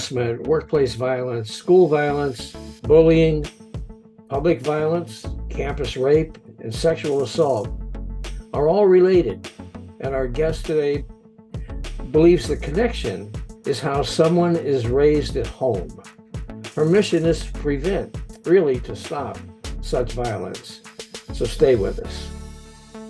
harassment, workplace violence, school violence, bullying, public violence, campus rape, and sexual assault are all related. And our guest today believes the connection is how someone is raised at home. Her mission is to prevent, really to stop such violence. So stay with us.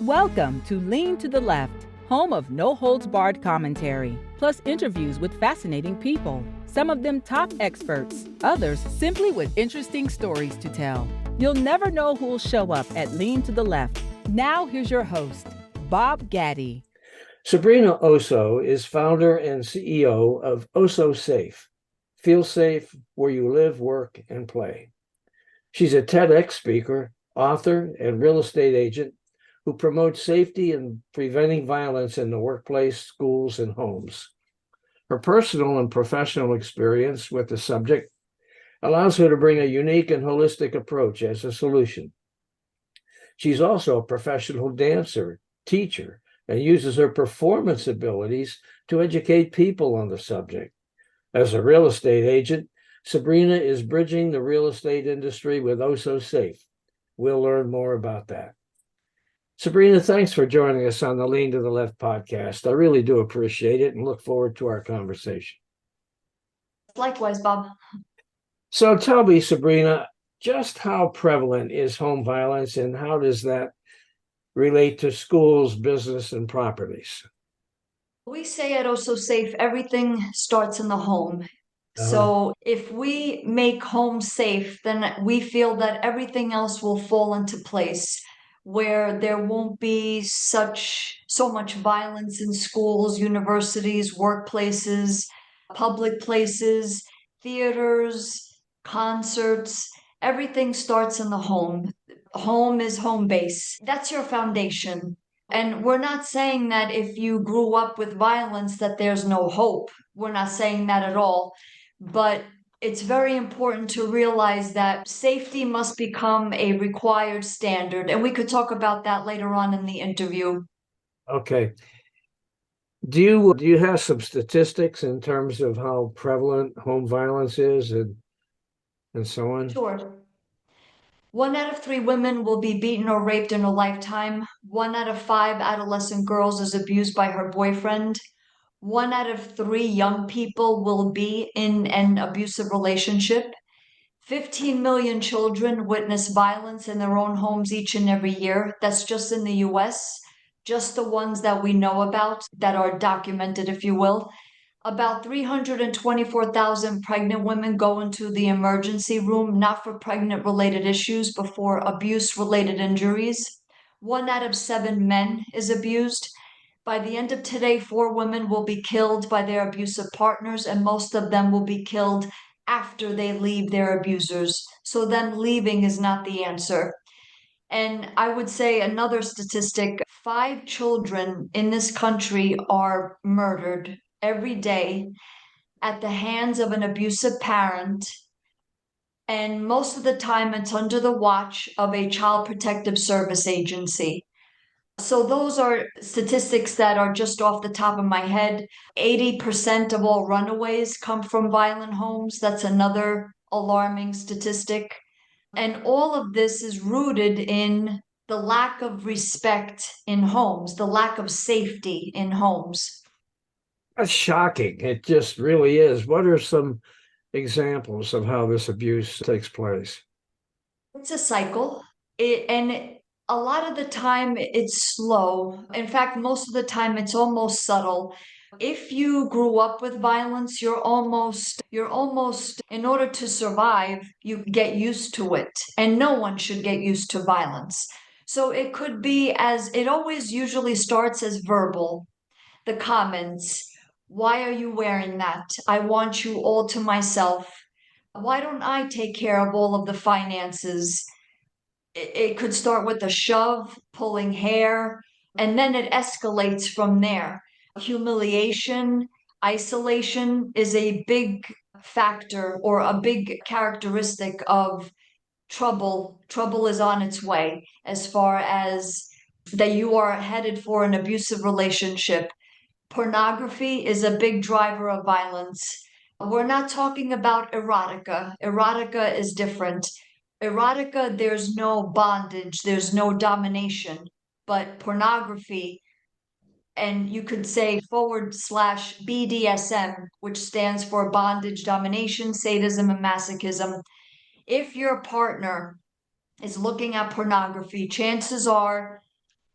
Welcome to Lean to the Left, home of no-holds-barred commentary, plus interviews with fascinating people. Some of them top experts, others simply with interesting stories to tell. You'll never know who'll show up at Lean to the Left. Now here's your host, Bob Gaddy. Sabrina Osso is founder and CEO of Osos Safe. Feel safe where you live, work, and play. She's a TEDx speaker, author, and real estate agent who promotes safety and preventing violence in the workplace, schools, and homes. Her personal and professional experience with the subject allows her to bring a unique and holistic approach as a solution. She's also a professional dancer, teacher, and uses her performance abilities to educate people on the subject. As a real estate agent, Sabrina is bridging the real estate industry with Osos Safe. We'll learn more about that. Sabrina, thanks for joining us on the Lean to the Left podcast. I really do appreciate it and look forward to our conversation. Likewise, Bob. So tell me, Sabrina, just how prevalent is home violence and how does that relate to schools, business, and properties? We say at Osos Safe, everything starts in the home. So if we make home safe, then we feel that everything else will fall into place, where there won't be so much violence in schools, universities, workplaces, public places, theaters, concerts. Everything starts in the home. Home is home base. That's your foundation. And we're not saying that if you grew up with violence that there's no hope. We're not saying that at all. But it's very important to realize that safety must become a required standard. And we could talk about that later on in the interview. Okay. Do you have some statistics in terms of how prevalent home violence is and so on? Sure. 1 out of 3 women will be beaten or raped in a lifetime. 1 out of 5 adolescent girls is abused by her boyfriend. 1 out of 3 young people will be in an abusive relationship. 15 million children witness violence in their own homes each and every year. That's just in the US, just the ones that we know about that are documented, if you will. About 324,000 pregnant women go into the emergency room, not for pregnant-related issues, but for abuse-related injuries. 1 out of 7 men is abused. By the end of today, 4 women will be killed by their abusive partners, and most of them will be killed after they leave their abusers. So them leaving is not the answer. And I would say another statistic, 5 children in this country are murdered every day at the hands of an abusive parent. And most of the time it's under the watch of a child protective service agency. So those are statistics that are just off the top of my head. 80% of all runaways come from violent homes. That's another alarming statistic. And all of this is rooted in the lack of respect in homes, the lack of safety in homes. That's shocking. It just really is. What are some examples of how this abuse takes place? It's a cycle. A lot of the time it's slow. In fact, most of the time it's almost subtle. If you grew up with violence, you're almost, in order to survive, you get used to it. And no one should get used to violence. So it could be it always usually starts as verbal. The comments, why are you wearing that? I want you all to myself. Why don't I take care of all of the finances? It could start with a shove, pulling hair, and then it escalates from there. Humiliation, isolation is a big factor or a big characteristic of trouble. Trouble is on its way as far as that you are headed for an abusive relationship. Pornography is a big driver of violence. We're not talking about erotica. Erotica is different. Erotica, there's no bondage, there's no domination, but pornography, and you could say / BDSM, which stands for bondage, domination, sadism, and masochism. If your partner is looking at pornography, chances are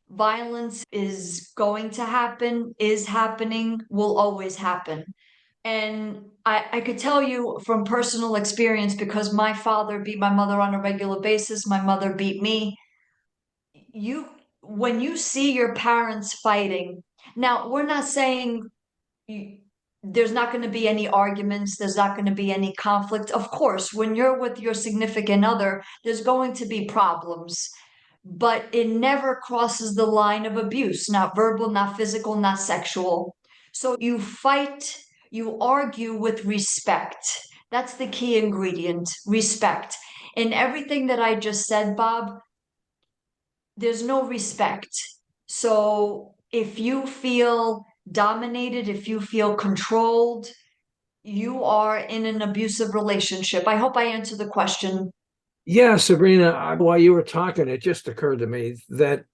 violence is going to happen, is happening, will always happen. And I could tell you from personal experience, because my father beat my mother on a regular basis, my mother beat me. You, when you see your parents fighting, now we're not saying you, there's not going to be any arguments, there's not going to be any conflict. Of course, when you're with your significant other, there's going to be problems, but it never crosses the line of abuse, not verbal, not physical, not sexual. So you fight, you argue with respect. That's the key ingredient, respect. In everything that I just said, Bob, there's no respect. So if you feel dominated, if you feel controlled, you are in an abusive relationship. I hope I answered the question. Yeah, Sabrina, while you were talking, it just occurred to me that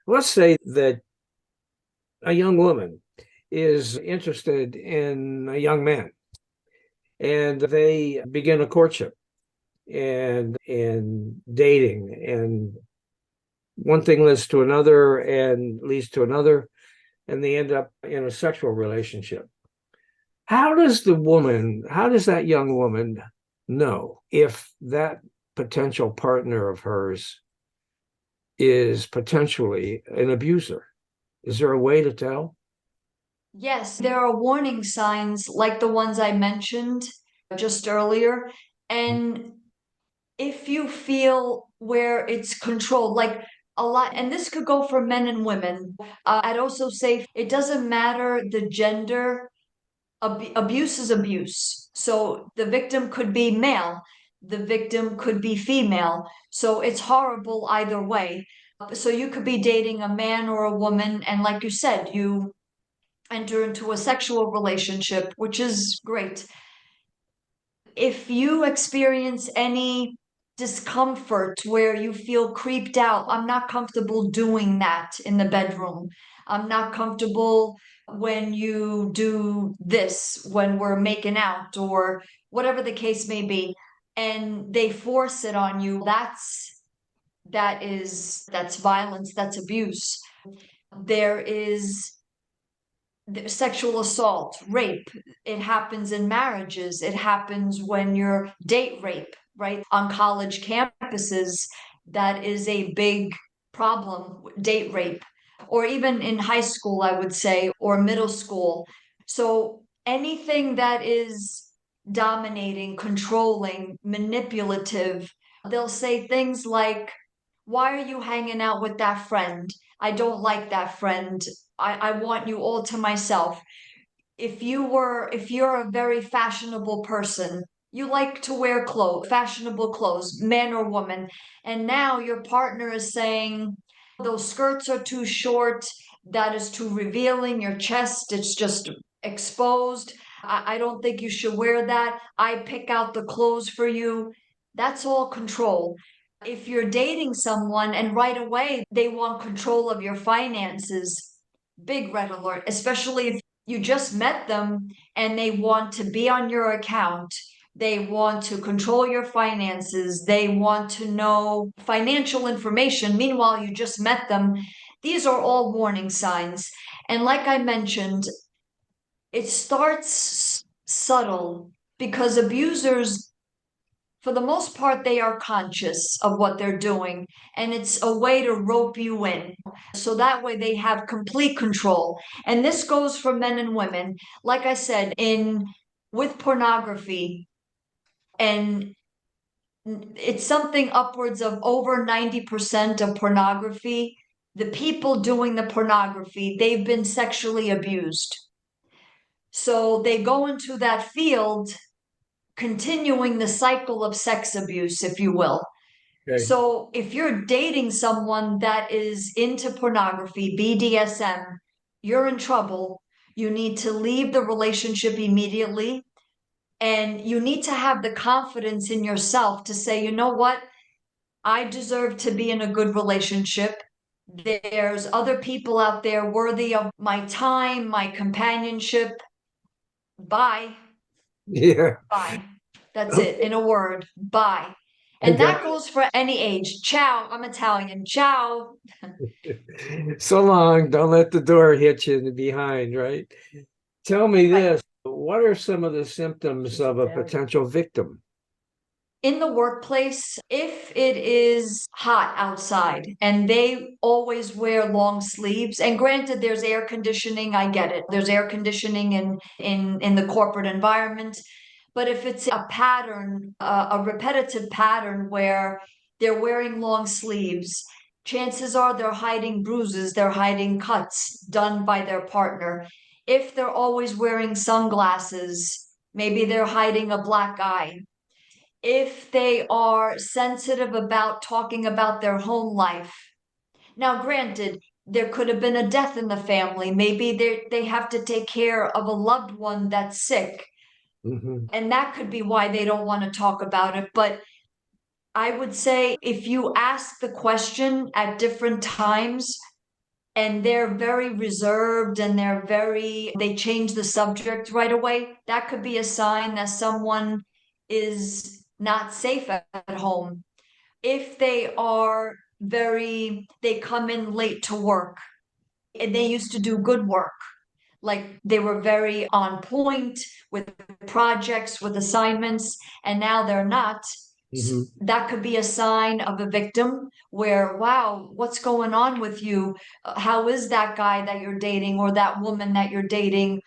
let's say that a young woman is interested in a young man and they begin a courtship and dating, and one thing leads to another and leads to another, and they end up in a sexual relationship. How does that young woman know if that potential partner of hers is potentially an abuser? Is there a way to tell? Yes, there are warning signs like the ones I mentioned just earlier. And if you feel where it's controlled, like a lot, and this could go for men and women, I'd also say it doesn't matter the gender, abuse is abuse. So the victim could be male, the victim could be female. So it's horrible either way. So you could be dating a man or a woman, and like you said, you enter into a sexual relationship, which is great. If you experience any discomfort where you feel creeped out, I'm not comfortable doing that in the bedroom. I'm not comfortable when you do this, when we're making out, or whatever the case may be, and they force it on you, that's violence, that's abuse. There is sexual assault, rape. It happens in marriages. It happens when you're date rape, right? On college campuses, that is a big problem, date rape, or even in high school, I would say, or middle school. So anything that is dominating, controlling, manipulative, they'll say things like, why are you hanging out with that friend? I don't like that friend. I want you all to myself. If you're a very fashionable person, you like to wear clothes, fashionable clothes, man or woman, and now your partner is saying those skirts are too short, that is too revealing, your chest, it's just exposed. I don't think you should wear that. I pick out the clothes for you. That's all control. If you're dating someone and right away they want control of your finances, big red alert, especially if you just met them and they want to be on your account. They want to control your finances. They want to know financial information. Meanwhile, you just met them. These are all warning signs. And like I mentioned, it starts subtle because abusers, for the most part, they are conscious of what they're doing, and it's a way to rope you in. So that way they have complete control. And this goes for men and women. Like I said, in with pornography, and it's something upwards of over 90% of pornography. The people doing the pornography, they've been sexually abused. So they go into that field, continuing the cycle of sex abuse, if you will. Okay. So if you're dating someone that is into pornography, BDSM, you're in trouble. You need to leave the relationship immediately. And you need to have the confidence in yourself to say, you know what? I deserve to be in a good relationship. There's other people out there worthy of my time, my companionship. Bye. Yeah. Bye. That's it. Okay. In a word, bye. I And that got goes for any age. Ciao. I'm Italian. Ciao. it. So long. Don't let the door hit you in the behind, right? Tell me Right. this. What are some of the symptoms of a potential victim? In the workplace, if it is hot outside and they always wear long sleeves, and granted there's air conditioning, I get it. There's air conditioning in the corporate environment. But if it's a pattern, a repetitive pattern where they're wearing long sleeves, chances are they're hiding bruises, they're hiding cuts done by their partner. If they're always wearing sunglasses, maybe they're hiding a black eye. If they are sensitive about talking about their home life. Now, granted, there could have been a death in the family. Maybe they have to take care of a loved one that's sick, Mhm. and that could be why they don't want to talk about it. But I would say if you ask the question at different times and they're very reserved and they change the subject right away, that could be a sign that someone is not safe at home. If they are they come in late to work and they used to do good work, like they were very on point with projects, with assignments, and now they're not. Mhm. That could be a sign of a victim where, wow, what's going on with you? How is that guy that you're dating or that woman that you're dating?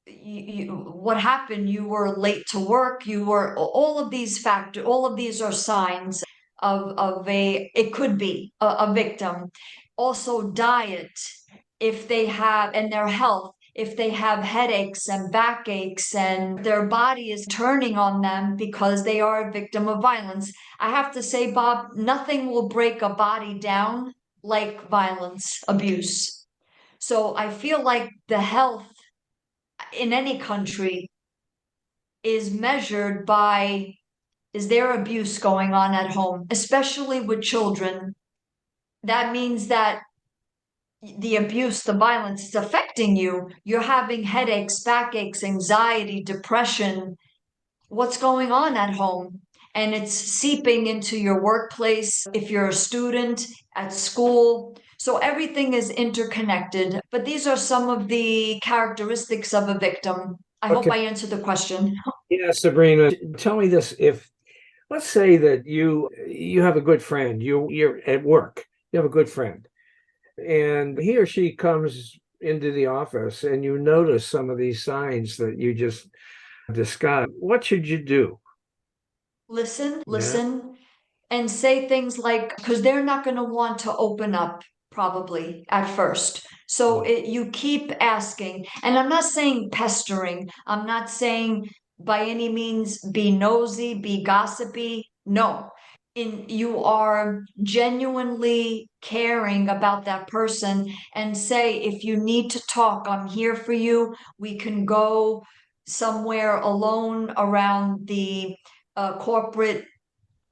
What happened? You were late to work. You were all of these factors, all of these are signs of it could be a victim. Also, diet, if they have, and their health, if they have headaches and backaches and their body is turning on them because they are a victim of violence. I have to say, Bob, nothing will break a body down like violence, abuse. So I feel like the health in any country is measured by, is there abuse going on at home, especially with children? That means that the abuse, the violence is affecting you. You're having headaches, backaches, anxiety, depression. What's going on at home? And it's seeping into your workplace if you're a student at school. So everything is interconnected. But these are some of the characteristics of a victim. I hope Okay. I answered the question. Yeah, Sabrina, tell me this. If let's say that you have a good friend, you're at work, you have a good friend, and he or she comes into the office and you notice some of these signs that you just discussed. What should you do? Listen, Yeah. listen, and say things like, because they're not going to want to open up probably at first. So you keep asking, and I'm not saying pestering. I'm not saying by any means be nosy, be gossipy. No, you are genuinely caring about that person and say, if you need to talk, I'm here for you. We can go somewhere alone around the corporate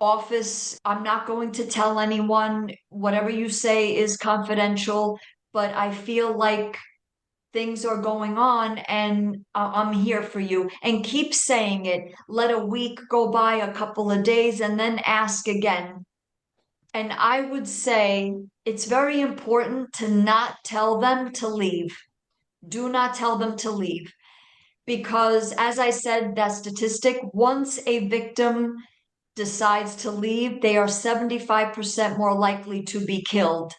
office. I'm not going to tell anyone. Whatever you say is confidential, but I feel like things are going on and I'm here for you. And keep saying it. Let a week go by, a couple of days, and then ask again. And I would say it's very important to not tell them to leave. Do not tell them to leave. Because, as I said, that statistic, once a victim decides to leave, they are 75% more likely to be killed.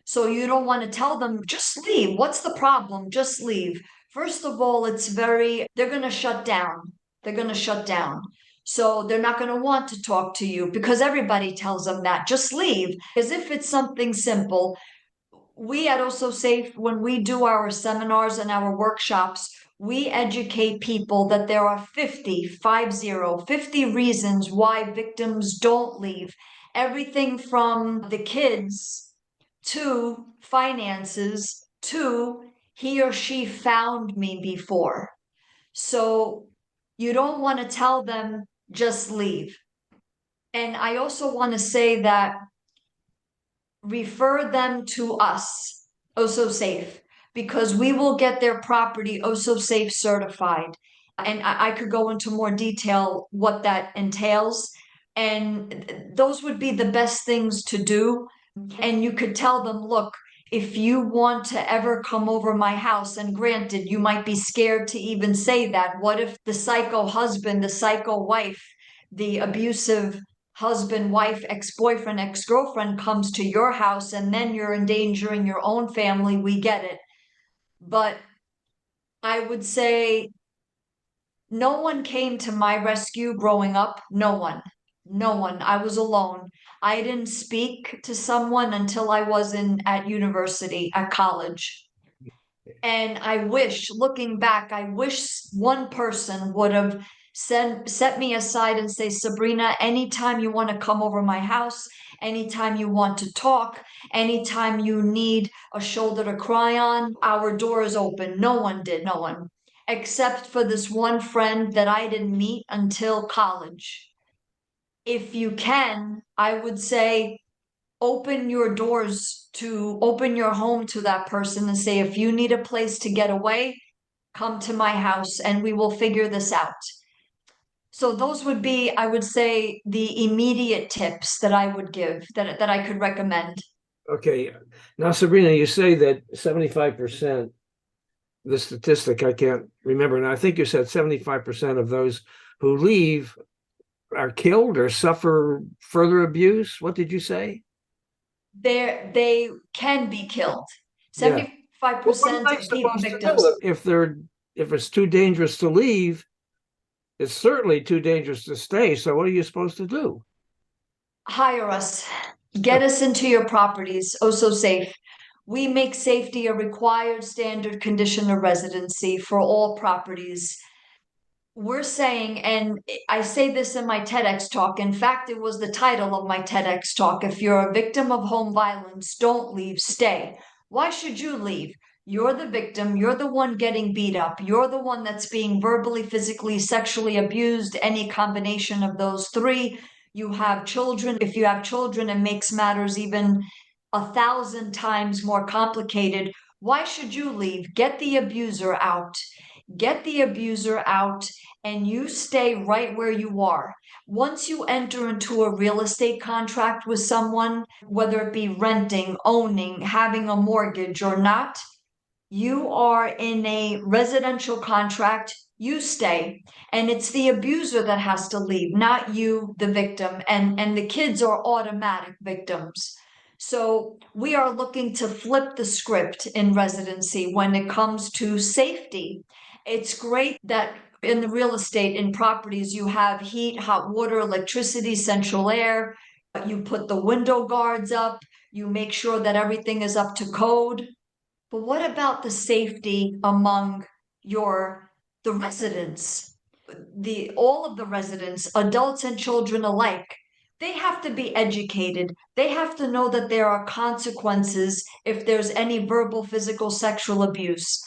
So you don't want to tell them, just leave. What's the problem? Just leave. First of all, they're going to shut down. They're going to shut down. So they're not going to want to talk to you because everybody tells them that. Just leave. As if it's something simple. We at Also Safe, when we do our seminars and our workshops, we educate people that there are 50 reasons why victims don't leave. Everything from the kids to finances to he or she found me before. So You don't want to tell them just leave. And I also want to say that refer them to us, Oso Safe, because we will get their property Oso Safe certified. And I could go into more detail what that entails. And those would be the best things to do. And you could tell them, look, if you want to ever come over my house, and granted, you might be scared to even say that. What if the psycho husband, the psycho wife, the abusive husband, wife, ex-boyfriend, ex-girlfriend comes to your house and then you're endangering your own family? We get it. But I would say no one came to my rescue growing up. No one. No one. I was alone. I didn't speak to someone until I was at university, at college. And I wish, looking back, I wish one person would have set me aside and say, Sabrina, anytime you want to come over my house, anytime you want to talk, anytime you need a shoulder to cry on, our door is open. No one did, no one, except for this one friend that I didn't meet until college. If you can, I would say open your home to that person and say, if you need a place to get away, come to my house and we will figure this out. So those would be, I would say, the immediate tips that I would give, that I could recommend. Okay. Now, Sabrina, you say that 75%, the statistic I can't remember. And I think you said 75% of those who leave are killed or suffer further abuse. What did you say? They can be killed. Yeah. Well, what am 75% I of supposed to victims. do if it's too dangerous to leave? It's certainly too dangerous to stay. So what are you supposed to do? Hire us. Get us into your properties. Oh, so safe. We make safety a required standard condition of residency for all properties. We're saying, and I say this in my TEDx talk. In fact, it was the title of my TEDx talk. If you're a victim of home violence, don't leave, stay. Why should you leave? You're the victim. You're the one getting beat up. You're the one that's being verbally, physically, sexually abused, any combination of those three. You have children. If you have children, it makes matters even 1,000 times more complicated. Why should you leave? Get the abuser out. Get the abuser out, and you stay right where you are. Once you enter into a real estate contract with someone, whether it be renting, owning, having a mortgage or not, you are in a residential contract, you stay. And it's the abuser that has to leave, not you, the victim. And the kids are automatic victims. So we are looking to flip the script in residency when it comes to safety. It's great that in the real estate, in properties, you have heat, hot water, electricity, central air. You put the window guards up. You make sure that everything is up to code. But what about the safety among the residents? All of the residents, adults and children alike, they have to be educated. They have to know that there are consequences if there's any verbal, physical, sexual abuse.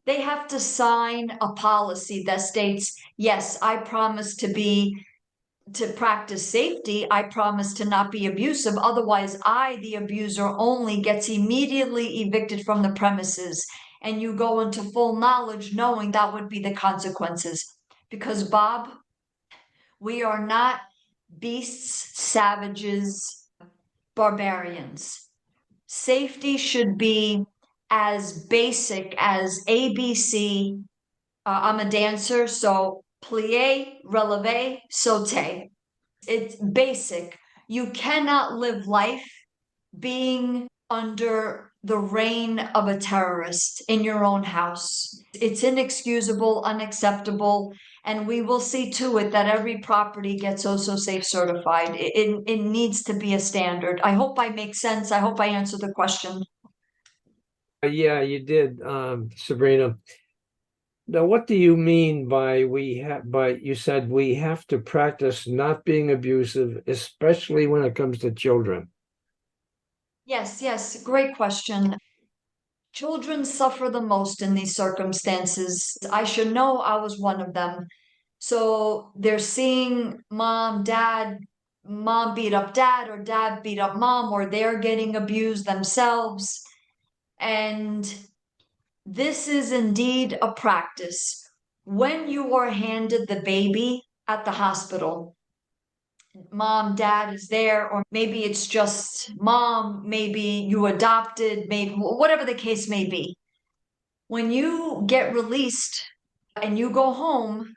They have to sign a policy that states, yes, I promise to practice safety. I promise to not be abusive. Otherwise, I, the abuser, only gets immediately evicted from the premises. And you go into full knowledge knowing that would be the consequences. Because, Bob, we are not beasts, savages, barbarians. Safety should be as basic as ABC. I'm a dancer, so plie, releve, saute. It's basic. You cannot live life being under the reign of a terrorist in your own house. It's inexcusable, unacceptable, and we will see to it that every property gets Oso Safe certified. It needs to be a standard. I hope I make sense. I hope I answered the question. Yeah, you did, Sabrina. Now, what do you mean by you said we have to practice not being abusive, especially when it comes to children? Yes, great question. Children suffer the most in these circumstances. I should know I was one of them. So they're seeing mom beat up dad, or dad beat up mom, or they're getting abused themselves. And this is indeed a practice. When you are handed the baby at the hospital, mom, dad is there, or maybe it's just mom, maybe you adopted, maybe whatever the case may be. When you get released and you go home,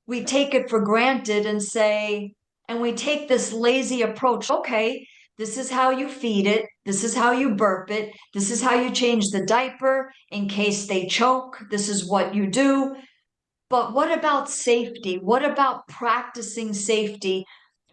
we take it for granted and say, and we take this lazy approach. Okay, this is how you feed it. This is how you burp it. This is how you change the diaper in case they choke. This is what you do. But what about safety? What about practicing safety?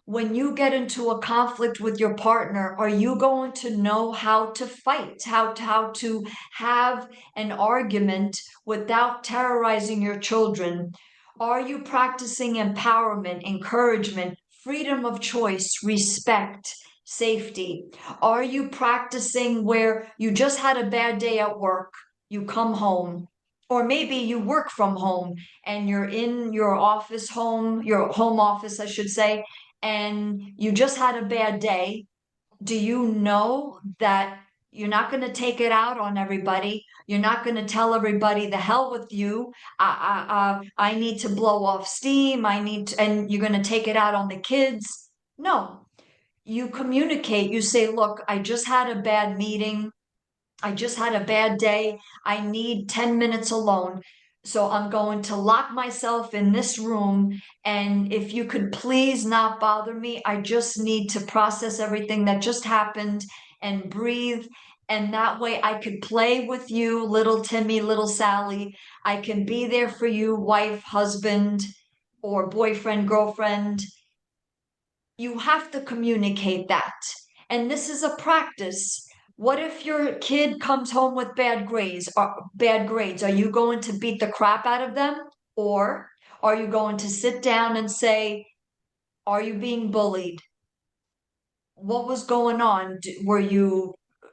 When you get into a conflict with your partner, are you going to know how to fight, how to have an argument without terrorizing your children? Are you practicing empowerment, encouragement, freedom of choice, respect, safety? Are you practicing where you just had a bad day at work, you come home, or maybe you work from home and you're in your your home office, I should say, and you just had a bad day? Do you know that you're not going to take it out on everybody? You're not going to tell everybody the hell with you. I need to blow off steam. And you're going to take it out on the kids. No, you communicate. You say, look, I just had a bad meeting. I just had a bad day. I need 10 minutes alone. So I'm going to lock myself in this room. And if you could please not bother me, I just need to process everything that just happened and breathe. And that way I could play with you, little Timmy, little Sally. I can be there for you, wife, husband, or boyfriend, girlfriend. You have to communicate that. And this is a practice. What if your kid comes home with bad grades? Are you going to beat the crap out of them? Or are you going to sit down and say, are you being bullied? What was going on?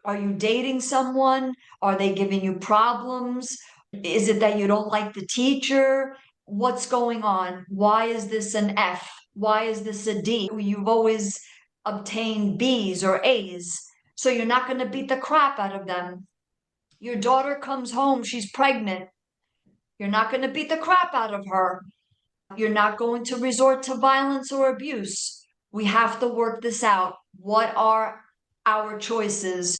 Are you dating someone? Are they giving you problems? Is it that you don't like the teacher? What's going on? Why is this an F? Why is this a D? You've always obtained B's or A's, so you're not going to beat the crap out of them. Your daughter comes home, she's pregnant. You're not going to beat the crap out of her. You're not going to resort to violence or abuse. We have to work this out. What are our choices?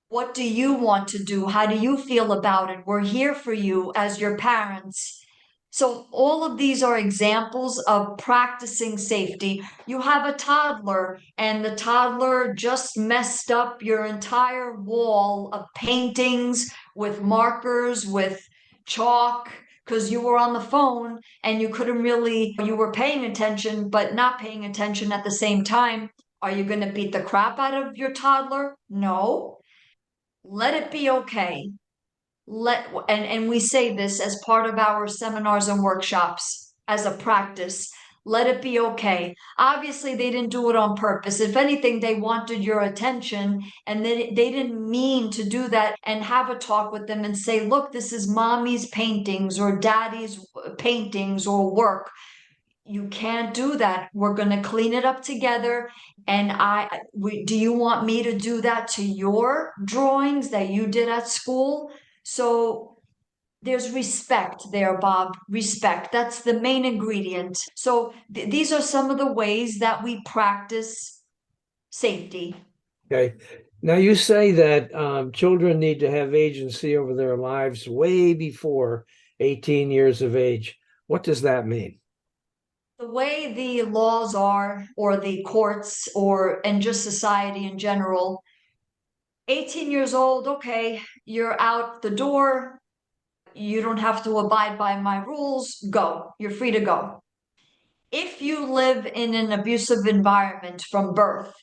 What do you want to do? How do you feel about it? We're here for you as your parents. So all of these are examples of practicing safety. You have a toddler, and the toddler just messed up your entire wall of paintings with markers, with chalk, because you were on the phone and you were paying attention, but not paying attention at the same time. Are you going to beat the crap out of your toddler? No. Let it be okay. And we say this as part of our seminars and workshops as a practice. Let it be okay. Obviously, they didn't do it on purpose. If anything, they wanted your attention, and they didn't mean to do that. And have a talk with them and say, look, this is mommy's paintings or daddy's paintings or work. You can't do that. We're going to clean it up together. And do you want me to do that to your drawings that you did at school? So there's respect there, Bob. Respect. That's the main ingredient. So these are some of the ways that we practice safety. Okay. Now you say that children need to have agency over their lives way before 18 years of age. What does that mean? The way the laws are, or the courts, and just society in general, 18 years old, okay, you're out the door. You don't have to abide by my rules. Go. You're free to go. If you live in an abusive environment from birth,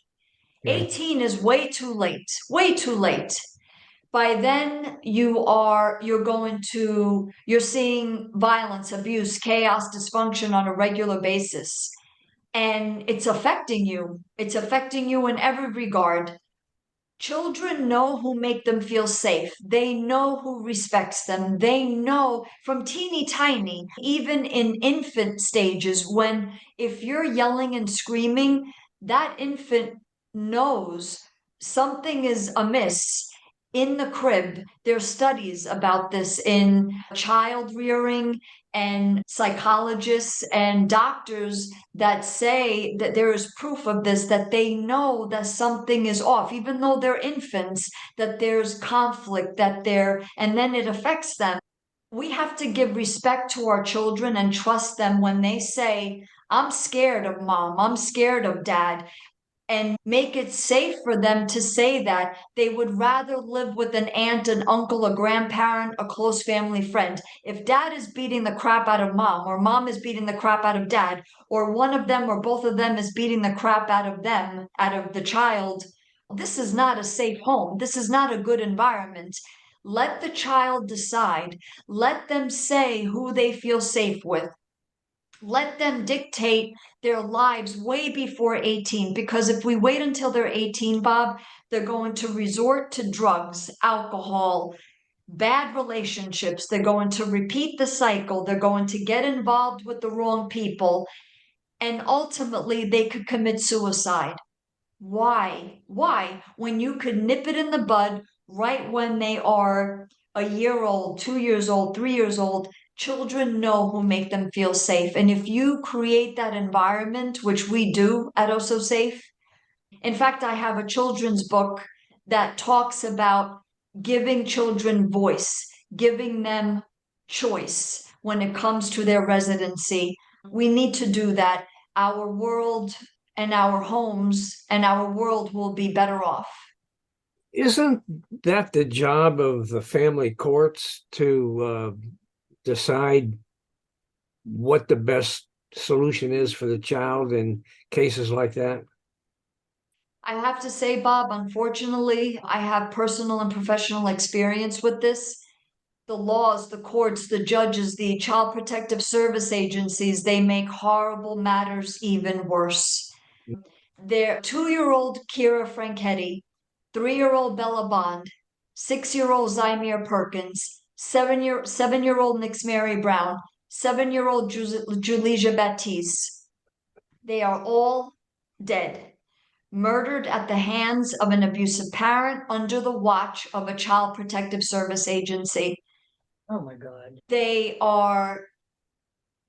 Okay. 18 is way too late. Way too late. By then you're seeing violence, abuse, chaos, dysfunction on a regular basis. And it's affecting you. It's affecting you in every regard. Children know who make them feel safe. They know who respects them. They know from teeny tiny, even in infant stages, when if you're yelling and screaming, that infant knows something is amiss in the crib. There's studies about this in child rearing, and psychologists and doctors that say that there is proof of this, that they know that something is off, even though they're infants, that there's conflict, and then it affects them. We have to give respect to our children and trust them when they say, I'm scared of mom, I'm scared of dad, and make it safe for them to say that. They would rather live with an aunt, an uncle, a grandparent, a close family friend. If dad is beating the crap out of mom, or mom is beating the crap out of dad, or one of them or both of them is beating the crap out of them, out of the child, this is not a safe home. This is not a good environment. Let the child decide. Let them say who they feel safe with. Let them dictate their lives way before 18, because if we wait until they're 18, Bob, they're going to resort to drugs, alcohol, bad relationships. They're going to repeat the cycle. They're going to get involved with the wrong people, and ultimately they could commit suicide. Why? Why? When you could nip it in the bud right when they are a year old, 2 years old, 3 years old. Children know who make them feel safe. And if you create that environment, which we do at Oso Safe, in fact, I have a children's book that talks about giving children voice, giving them choice when it comes to their residency. We need to do that. Our world and our homes and our world will be better off. Isn't that the job of the family courts to decide what the best solution is for the child in cases like that? I have to say, Bob, unfortunately, I have personal and professional experience with this. The laws, the courts, the judges, the child protective service agencies, they make horrible matters even worse. Their 2-year-old Kira Franchetti, 3-year-old Bella Bond, 6-year-old Zymir Perkins, seven-year-old Nix Mary Brown, 7-year-old Julija Baptiste. They are all dead, murdered at the hands of an abusive parent under the watch of a child protective service agency. Oh my God. They are,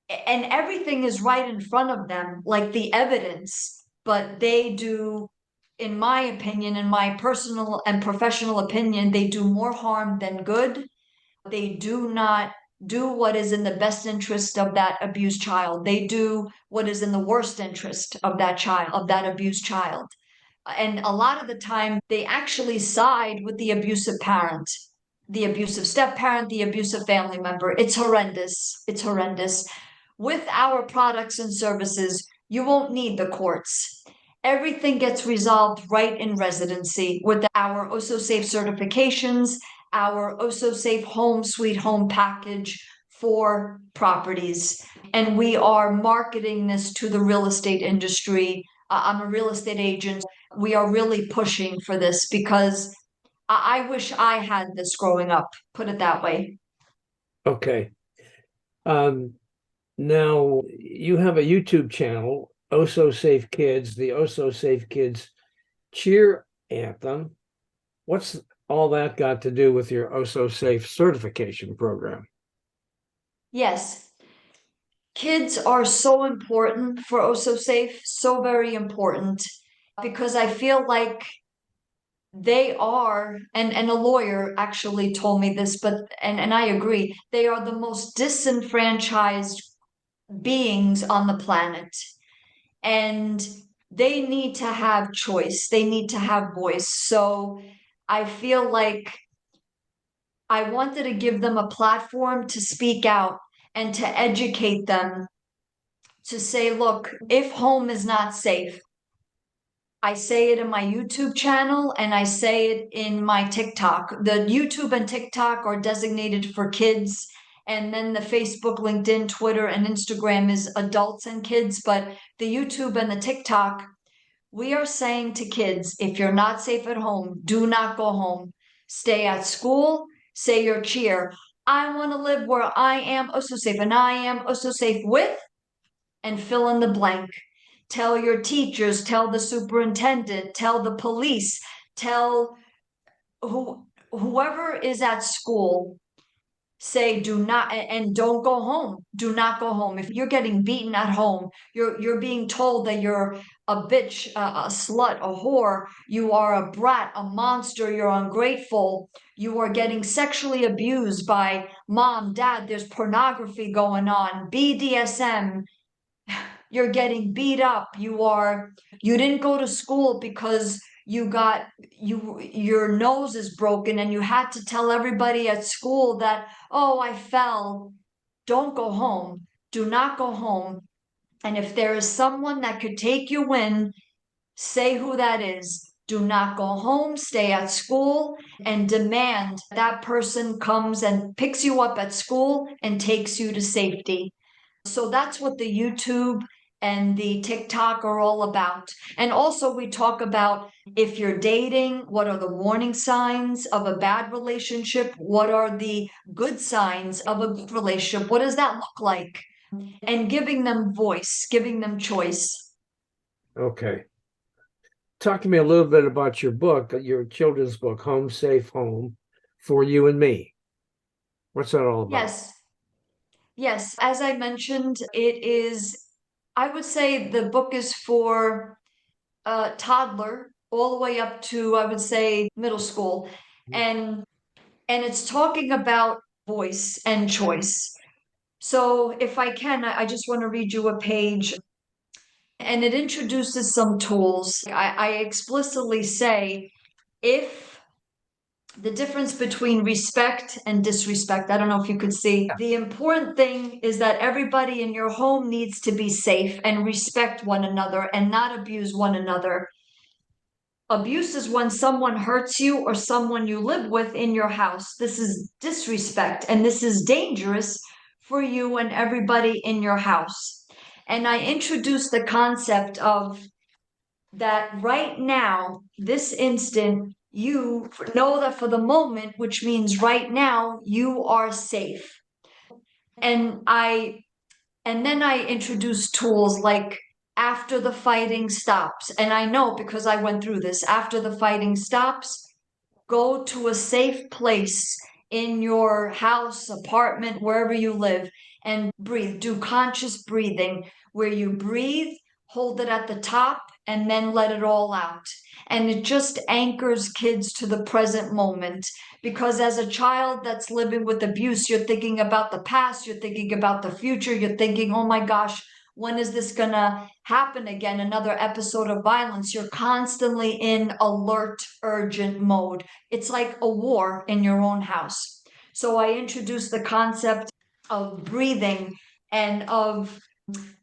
and everything is right in front of them, like the evidence, but they do, in my opinion, in my personal and professional opinion, they do more harm than good. They do not do what is in the best interest of that abused child. They do what is in the worst interest of that child, of that abused child. And a lot of the time, they actually side with the abusive parent, the abusive step parent, the abusive family member. It's horrendous. It's horrendous. With our products and services, you won't need the courts. Everything gets resolved right in residency with our Oso Safe certifications, our Oso Safe Home Sweet Home package for properties. And we are marketing this to the real estate industry. I'm a real estate agent. We are really pushing for this because I wish I had this growing up, put it that way. Okay. Now you have a YouTube channel, Oso Safe Kids, the Oso Safe Kids cheer anthem. What's all that got to do with your Oso Safe certification program? Yes, kids are so important for Oso Safe, so very important, because I feel like they are, and a lawyer actually told me this, but and I agree, they are the most disenfranchised beings on the planet. And they need to have choice, they need to have voice. So I feel like I wanted to give them a platform to speak out and to educate them, to say, look, if home is not safe, I say it in my YouTube channel and I say it in my TikTok. The YouTube and TikTok are designated for kids, and then the Facebook, LinkedIn, Twitter, and Instagram is adults and kids. But the YouTube and the TikTok, We are saying to kids, if you're not safe at home, do not go home. Stay at school, say your cheer. I want to live where I am also safe, and I am also safe with, and fill in the blank. Tell your teachers, tell the superintendent, tell the police, tell whoever is at school, say do not, and don't go home. Do not go home. If you're getting beaten at home, you're being told that you're a bitch, a slut, a whore, you are a brat, a monster, you're ungrateful, you are getting sexually abused by mom, dad, there's pornography going on, BDSM, you're getting beat up, you didn't go to school because your nose is broken and you had to tell everybody at school that, oh, I fell. Don't go home. Do not go home. And if there is someone that could take you in, say who that is. Do not go home, stay at school, and demand that person comes and picks you up at school and takes you to safety. So that's what the YouTube and the TikTok are all about. And also, we talk about if you're dating, what are the warning signs of a bad relationship? What are the good signs of a good relationship? What does that look like? And giving them voice, giving them choice. Okay. Talk to me a little bit about your book, your children's book, Home Safe Home for You and Me. What's that all about? Yes. Yes. As I mentioned, it is, I would say the book is for a toddler all the way up to, I would say, middle school. And it's talking about voice and choice. So if I can, I just want to read you a page, and it introduces some tools. I explicitly say if the difference between respect and disrespect. I don't know if you could see. The important thing is that everybody in your home needs to be safe and respect one another and not abuse one another. Abuse is when someone hurts you or someone you live with in your house. This is disrespect, and this is dangerous for you and everybody in your house. And I introduced the concept of that right now, this instant, you know that for the moment, which means right now, you are safe. And then I introduced tools like after the fighting stops. And I know because I went through this, after the fighting stops, go to a safe place in your house, apartment, wherever you live, and breathe. Do conscious breathing where you breathe, hold it at the top, and then let it all out. And it just anchors kids to the present moment. Because as a child that's living with abuse, you're thinking about the past, you're thinking about the future, you're thinking, oh my gosh, when is this gonna happen again? Another episode of violence. You're constantly in alert, urgent mode. It's like a war in your own house. So I introduced the concept of breathing and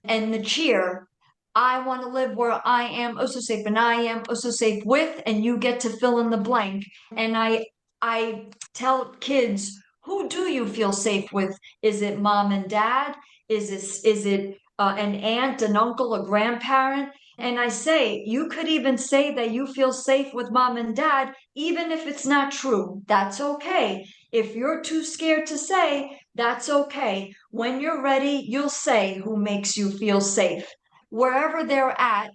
the cheer. I want to live where I am also safe, and I am also safe with, and you get to fill in the blank. And I tell kids, who do you feel safe with? Is it mom and dad? Is it an aunt, an uncle, a grandparent? And I say, you could even say that you feel safe with mom and dad, even if it's not true. That's okay. If you're too scared to say, that's okay. When you're ready, you'll say who makes you feel safe. Wherever they're at,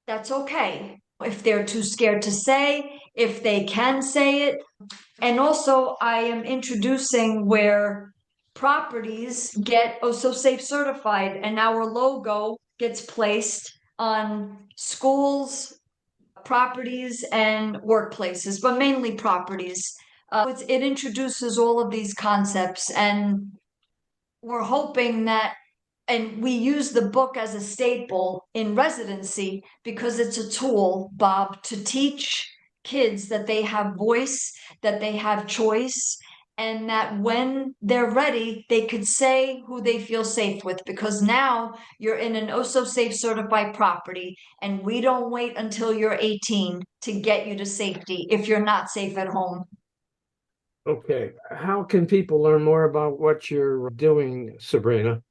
that's okay. If they're too scared to say, if they can say it. And also, I am introducing where properties get Oso Safe certified, and our logo gets placed on schools, properties, and workplaces, but mainly properties. It introduces all of these concepts, and we're hoping that, and we use the book as a staple in residency because it's a tool, Bob, to teach kids that they have voice, that they have choice, and that when they're ready, they could say who they feel safe with. Because now you're in an OSO Safe certified property, and we don't wait until you're 18 to get you to safety if you're not safe at home. Okay. How can people learn more about what you're doing, Sabrina?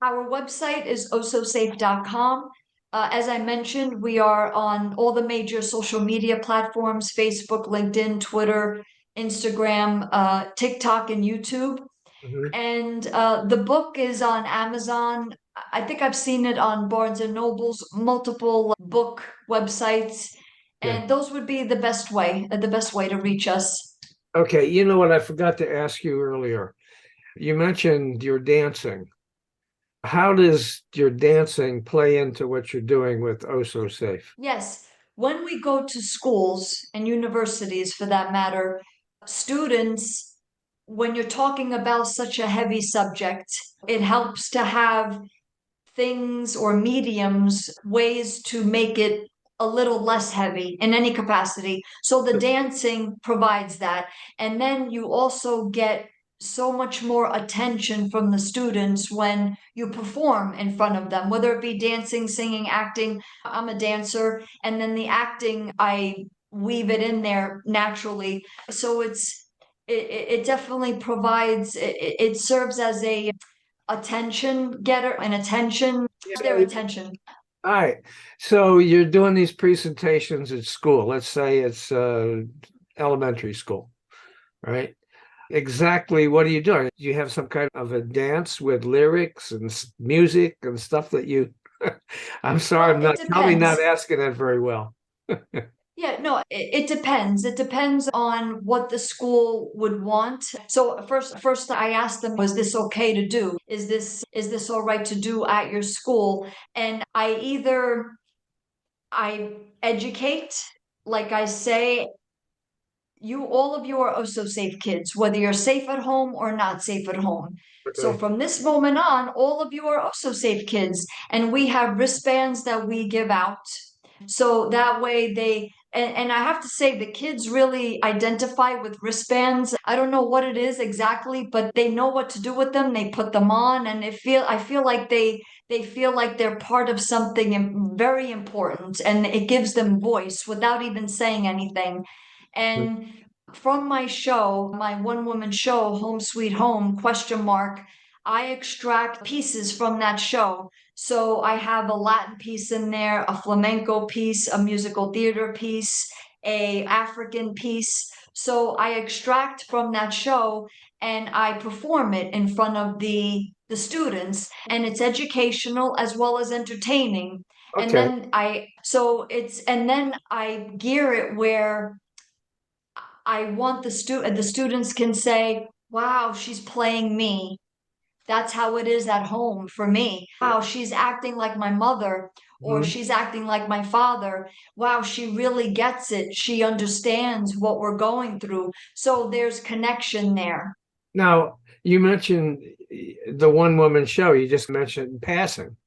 Our website is ososafe.com. As I mentioned, we are on all the major social media platforms: Facebook, LinkedIn, Twitter, Instagram, TikTok, and YouTube. Mhm. And the book is on Amazon. I think I've seen it on Barnes and Noble's, multiple book websites. Okay. And those would be the best way to reach us. Okay, you know what I forgot to ask you earlier? You mentioned your dancing. How does your dancing play into what you're doing with Oh So Safe? Yes, when we go to schools and universities for that matter, students, when you're talking about such a heavy subject, it helps to have things or mediums, ways to make it a little less heavy in any capacity. So the dancing provides that. And then you also get so much more attention from the students when you perform in front of them, whether it be dancing, singing, acting. I'm a dancer, and then the acting, I weave it in there naturally. So it definitely provides, it serves as a attention getter and attention, their Yeah. attention. All right. So you're doing these presentations at school. Let's say it's elementary school, right? Exactly what are you doing? Do you have some kind of a dance with lyrics and music and stuff that you I'm sorry, Well, I'm it not probably not depends. asking that very well. Yeah, no, it depends. It depends on what the school would want. So first I asked them, was this okay to do? Is this all right to do at your school? And I educate, like I say, all of you are also safe kids, whether you're safe at home or not safe at home. So Okay. from this moment on, all of you are also safe kids. And we have wristbands that we give out. So that way and I have to say the kids really identify with wristbands. I don't know what it is exactly, but they know what to do with them. They put them on, and I feel like they feel like they're part of something very important, and it gives them voice without even saying anything. And from my show, my one woman show, Home Sweet Home, question mark, I extract pieces from that show. So I have a Latin piece in there, a flamenco piece, a musical theater piece, a African piece. So I extract from that show and I perform it in front of the students, and it's educational as well as entertaining. And Okay. then I gear it where I want the students can say, "Wow, she's playing me." That's how it is at home for me. Wow, she's acting like my mother, or Mhm. she's acting like my father. Wow, she really gets it. She understands what we're going through. So there's connection there. Now, you mentioned the one woman show you just mentioned in passing.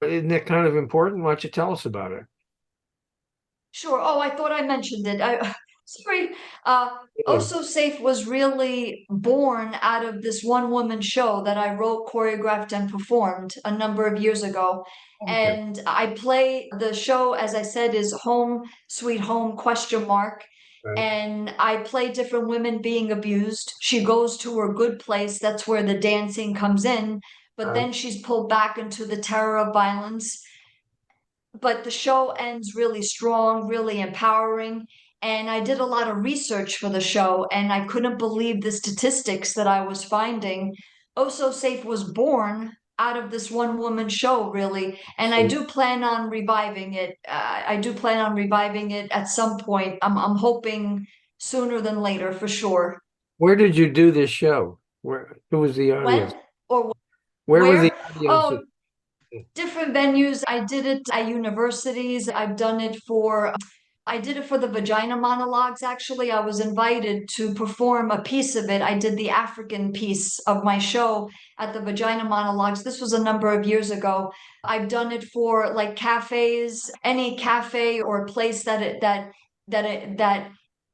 Isn't that kind of important? Why don't you tell us about it? Sure. Oh, I thought I mentioned it. Sorry. Uh, Oh Yeah. So Safe was really born out of this one woman show that I wrote, choreographed, and performed a number of years ago. Okay. And I play the show, as I said, is Home Sweet Home question mark. Right. And I play different women being abused. She goes to her good place. That's where the dancing comes in. But Uh, then she's pulled back into the terror of violence, but the show ends really strong, really empowering. And I did a lot of research for the show, and I couldn't believe the statistics that I was finding. Oh So Safe was born out of this one woman show, really. And I see. do plan on reviving it. I do plan on reviving it at some point. I'm hoping sooner than later for sure. Where did you do this show? Who was the audience? When or Where was the where? audience? Oh, different venues. I did it at universities. I did it for the vagina monologues. Actually, I was invited to perform a piece of it. I did the African piece of my show at the vagina monologues. This was a number of years ago. I've done it for like cafes, any cafe or place that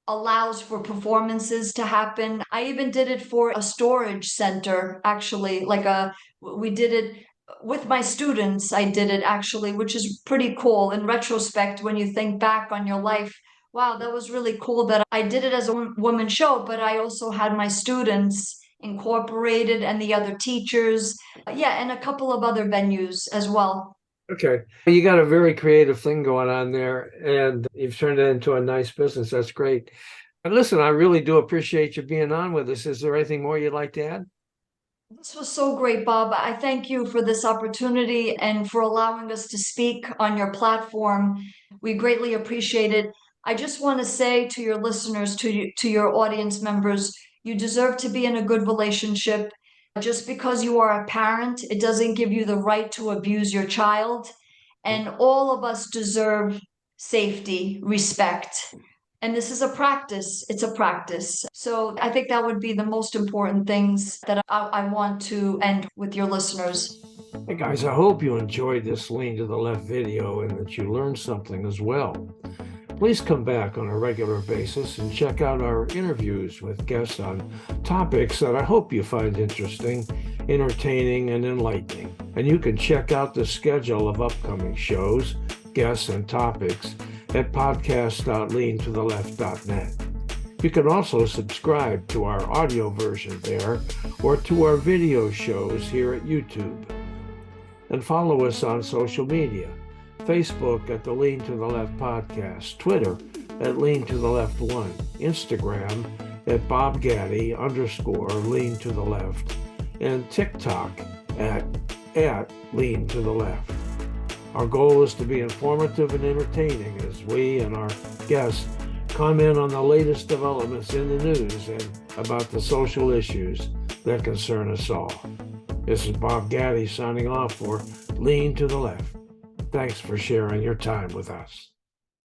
allows for performances to happen. I even did it for a storage center, actually, we did it with my students. I did it actually, which is pretty cool in retrospect when you think back on your life. Wow, that was really cool that I did it as a woman show, but I also had my students incorporated and the other teachers. Yeah, and a couple of other venues as well. Okay. You got a very creative thing going on there, and you've turned it into a nice business. That's great. And listen, I really do appreciate you being on with us. Is there anything more you'd like to add? This was so great, Bob. I thank you for this opportunity and for allowing us to speak on your platform. We greatly appreciate it. I just want to say to your listeners, to your audience members, you deserve to be in a good relationship. Just because you are a parent, it doesn't give you the right to abuse your child. And all of us deserve safety, respect. And this is a practice. It's a practice. So I think that would be the most important things that I want to end with your listeners. Hey guys, I hope you enjoyed this Lean to the Left video and that you learned something as well. Please come back on a regular basis and check out our interviews with guests on topics that I hope you find interesting, entertaining, and enlightening. And you can check out the schedule of upcoming shows, guests, and topics at podcast.leantotheleft.net. You can also subscribe to our audio version there or to our video shows here at YouTube. And follow us on social media. Facebook at the Lean to the Left Podcast, Twitter at Lean to the Left 1, Instagram at BobGaddy_Lean to the Left, and TikTok at Lean to the Left. Our goal is to be informative and entertaining as we and our guests comment on the latest developments in the news and about the social issues that concern us all. This is Bob Gaddy signing off for Lean to the Left. Thanks for sharing your time with us.